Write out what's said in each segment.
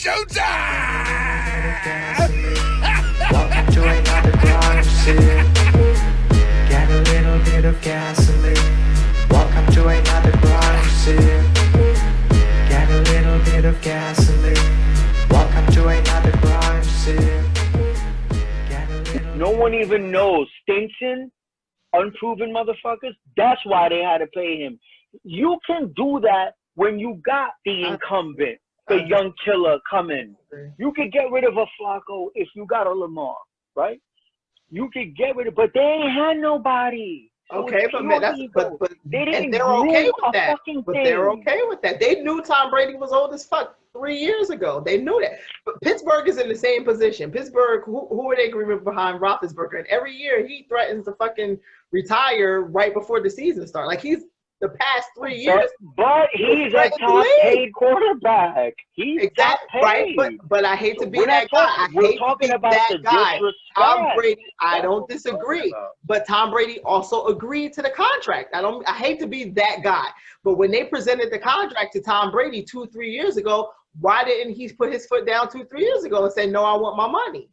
Welcome to another crime scene. Get a little bit of gasoline. Welcome to another crime scene. Get a little bit of gasoline. Welcome to another crime scene. No one even knows. Stinson, unproven motherfuckers. That's why they had to pay him. You can do that when you got the incumbent, the young killer coming. You could get rid of a Flacco if you got a Lamar, right? You could get rid of, but they ain't had nobody. So okay, but they didn't and they're okay with that. But thing. they're okay with that. They knew Tom Brady was old as fuck 3 years ago. They knew that. But Pittsburgh is in the same position. Pittsburgh, who are they agreeing behind Roethlisberger? And every year he threatens to fucking retire right before the season starts. Like he's the past 3 years. But he's a top paid quarterback. He's exactly right. But I hate to be that guy. We're talking about that guy. Tom Brady. I don't disagree. But Tom Brady also agreed to the contract. I hate to be that guy. But when they presented the contract to Tom Brady 2-3 years ago, why didn't he put his foot down 2-3 years ago and say, "No, I want my money"?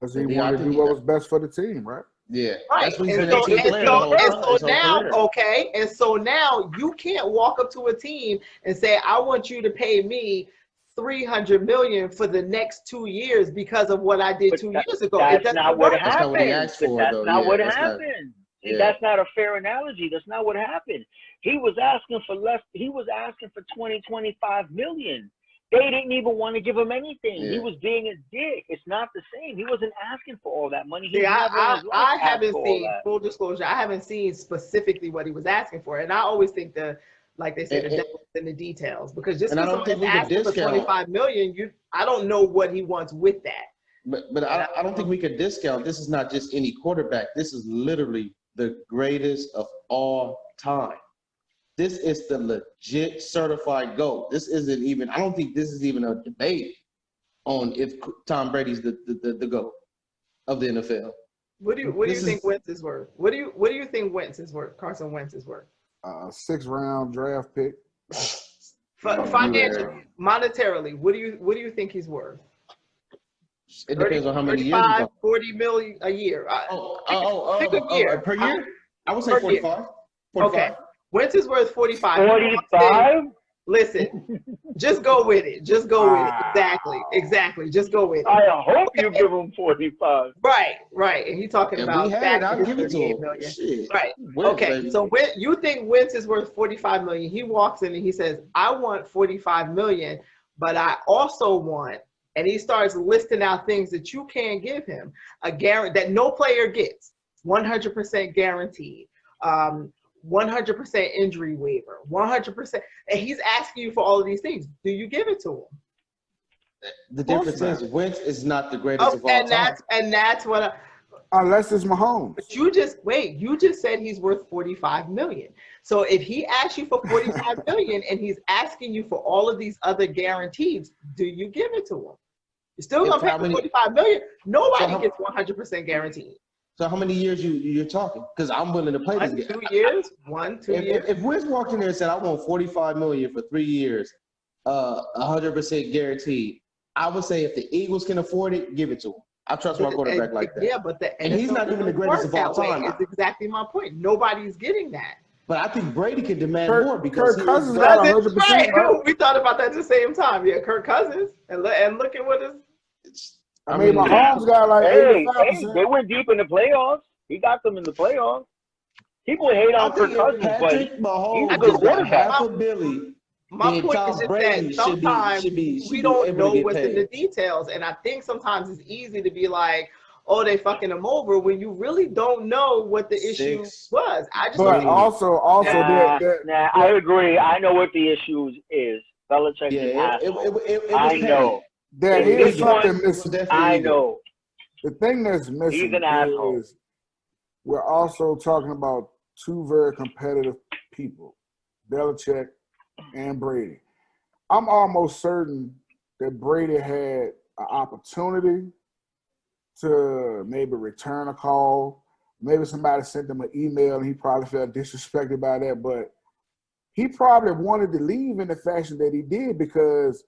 Because he wanted to do what was best for the team, right? Yeah, right. And so now you can't walk up to a team and say, "I want you to pay me $300 million for the next 2 years because of what I did 2 years ago." That's not what happened. That's not what happened. That's not a fair analogy. That's not what happened. He was asking for less. He was asking for 25 million. They didn't even want to give him anything. Yeah. He was being a dick. It's not the same. He wasn't asking for all that money. I haven't seen, full disclosure, I haven't seen specifically what he was asking for. And I always think like they say, the devil's in the details. Because just because someone's asking for 25 million, I don't know what he wants with that. But I don't think we could discount. This is not just any quarterback. This is literally the greatest of all time. This is the legit certified GOAT. This isn't even, I don't think this is even a debate on if Tom Brady's the GOAT of the NFL. What do you think Wentz is worth? What do you think Wentz is worth? Carson Wentz is worth? 6th round draft pick. Financially, monetarily, what do you think he's worth? It depends on how many years. 40 million a year. Pick a year. Per year? I would say 45. 45. Okay. Wentz is worth 45. 45? Listen, just go with it. Just go with it. Exactly. Just go with it. I hope you give him 45. Right. And he's talking about I'll give it to him. Shit. Right. Okay. So you think Wentz is worth 45 million? He walks in and he says, "I want 45 million, but I also want," and he starts listing out things that you can't give him, a guarantee that no player gets, 100% guaranteed. 100% injury waiver, 100%, and he's asking you for all of these things. Do you give it to him? The difference is Wentz is not the greatest of all time. And that's what unless it's Mahomes. But you just said he's worth 45 million. So if he asks you for 45 million and he's asking you for all of these other guarantees, do you give it to him? You're still gonna pay for 45 million. Nobody gets 100% guaranteed. So how many years you're talking? Because I'm willing to play this game. 2 years? 2 years. If Wentz walked in there and said, "I want 45 million for 3 years, 100% guaranteed," I would say if the Eagles can afford it, give it to him. I trust my quarterback like that. Yeah, but and he's not even the greatest of all time. That's exactly my point. Nobody's getting that. But I think Brady can demand more because Kirk Cousins got 100%. Right. We thought about that at the same time. Yeah, Kirk Cousins, and look at what is. I mean, Mahomes got like 85%. They went deep in the playoffs. He got them in the playoffs. People hate on Kirk Cousins, but he's a good quarterback. My point is just that sometimes we don't know what's in the details, and I think sometimes it's easy to be like, "Oh, they fucking him over," when you really don't know what the issue was. I agree. I know what the issue is. Belichick is an asshole. I know. There is something missing. I know. The thing that's missing is we're also talking about two very competitive people, Belichick and Brady. I'm almost certain that Brady had an opportunity to maybe return a call. Maybe somebody sent him an email and he probably felt disrespected by that, but he probably wanted to leave in the fashion that he did because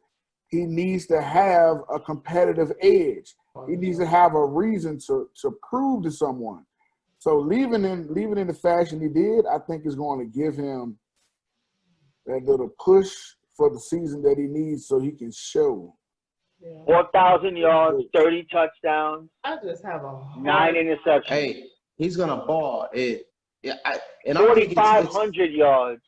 he needs to have a competitive edge. He needs to have a reason to prove to someone. So leaving in the fashion he did, I think is going to give him that little push for the season that he needs so he can show. 4,000 yards, 30 touchdowns. I just have a 9 interceptions. Hey, he's gonna ball it. Yeah, and 4,500 yards.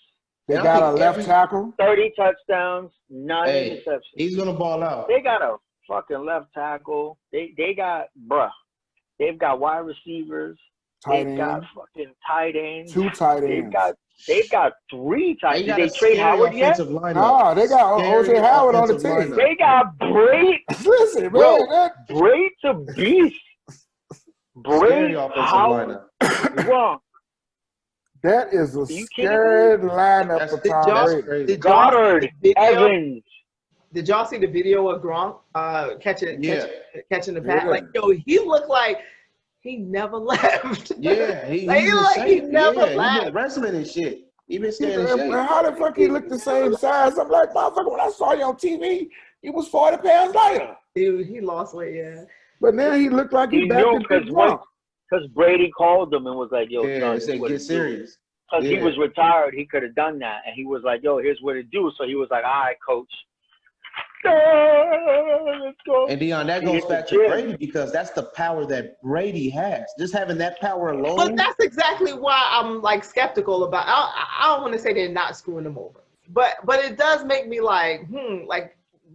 They got a left tackle. 30 touchdowns, 9 interceptions. He's gonna ball out. They got a fucking left tackle. They've got wide receivers. They've got fucking tight ends. 2 tight ends. They've got 3 tight ends. Did they trade Howard yet? No, they got O.J. Howard on the team. They got Braid. Listen, bro, man. Braid's a beast. Braid, Howard, wrong. That is a scared lineup for Tom Brady. Goddard, Evans. Did y'all see the video of Gronk catching the pass? Like, yo, he looked like he never left. Yeah, he never left. He been wrestling and shit. He been staying in shape. How the fuck he look the same size? I'm like, motherfucker, when I saw you on TV, he was 40 pounds lighter. Dude, he lost weight, yeah. But now he looked like he back in because Brady called him and was like, yo, son, said, get serious. Because he was retired, he could have done that. And he was like, yo, here's what to do. So he was like, all right, coach. Let's go. And Dion, that goes back to Brady because that's the power that Brady has. Just having that power alone. But that's exactly why I'm like skeptical about. I don't want to say they're not screwing him over, but it does make me like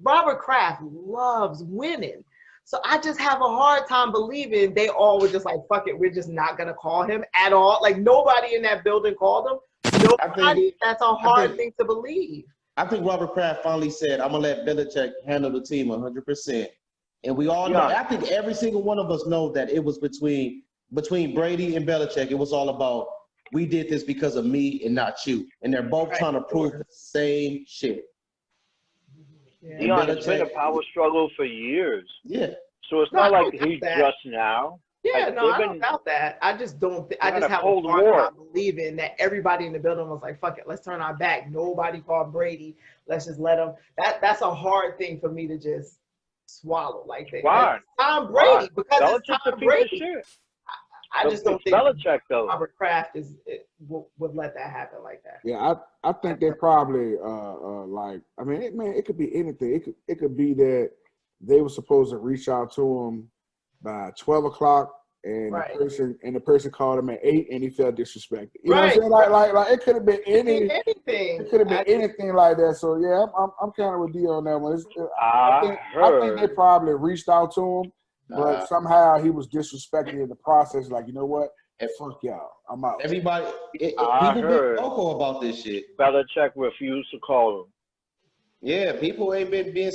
Robert Kraft loves winning, so I just have a hard time believing they all were just like, fuck it, we're just not gonna call him at all. Like nobody in that building called him. Nobody. That's a hard thing to believe. I think Robert Kraft finally said, I'm going to let Belichick handle the team 100%. And we all know, I think every single one of us know that it was between Brady and Belichick. It was all about, we did this because of me and not you. And they're both trying to prove the same shit. Yeah. Dion, it's been a power struggle for years. Yeah. So it's not like he's just now. Yeah, no, I don't doubt that. I just don't. I just have a hard time believing that everybody in the building was like, "Fuck it, let's turn our back." Nobody called Brady. Let's just let him. That's a hard thing for me to just swallow like that. Why? Tom Brady, because it's Tom Brady. I just don't think Belichick though. Robert Kraft would let that happen like that. Yeah, I think they probably like. I mean, it could be anything. It could be that they were supposed to reach out to him by 12 o'clock, and the person called him at 8, and he felt disrespected. You know what I'm saying? Like it could have been anything. It could have been anything like that. So yeah, I'm kind of with D on that one. I think they probably reached out to him, but somehow he was disrespected in the process. Like, you know what? Fuck y'all, I'm out. Everybody, people be vocal about this shit. Belichick refused to call him. Yeah, people ain't been being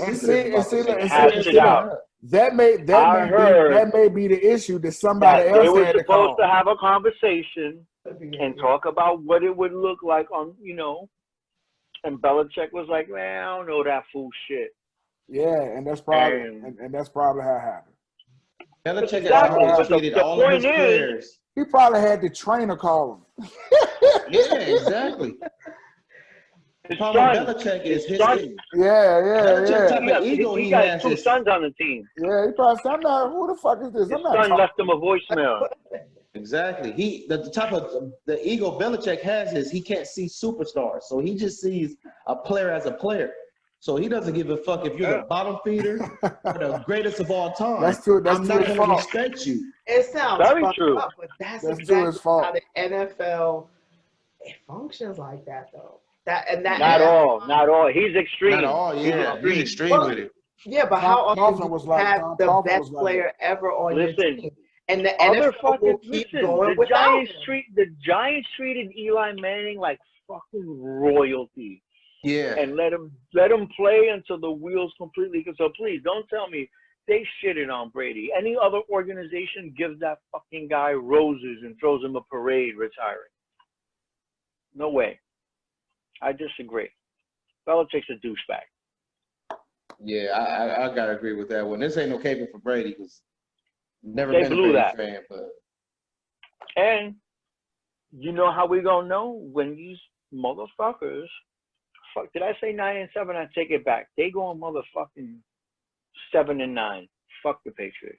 That may be the issue that somebody else had to call. They were supposed to have a conversation and talk about what it would look like on, and Belichick was like, man, I don't know that fool shit. Yeah, and that's probably how it happened. Belichick has treated all of his players. He probably had the trainer call him. Yeah, exactly. The problem with Belichick is his ego. He got 2 sons on the team. Yeah, he probably said, who the fuck is this? His son left him a voicemail. Exactly. The type of the ego Belichick has is he can't see superstars. So he just sees a player as a player. So he doesn't give a fuck if you're the bottom feeder or the greatest of all time. That's true. I'm not going to respect you. It sounds very true. Up, but that's exactly how the NFL functions like that, though. Not all. He's extreme. Not all, yeah. He's extreme with it. Yeah, but how often do you have the best player ever on your team? And the NFL will keep going without him. The Giants treated Eli Manning like fucking royalty. Yeah. And let him play until the wheels completely. So please don't tell me they shitted on Brady. Any other organization gives that fucking guy roses and throws him a parade retiring. No way. I disagree. Belichick's a douchebag. Yeah, I gotta agree with that one. This ain't no caping for Brady because never they been blew a Brady that. fan. But and you know how we gonna know when these motherfuckers fuck, did I say 9-7? I take it back. They going motherfucking 7-9. Fuck the Patriots.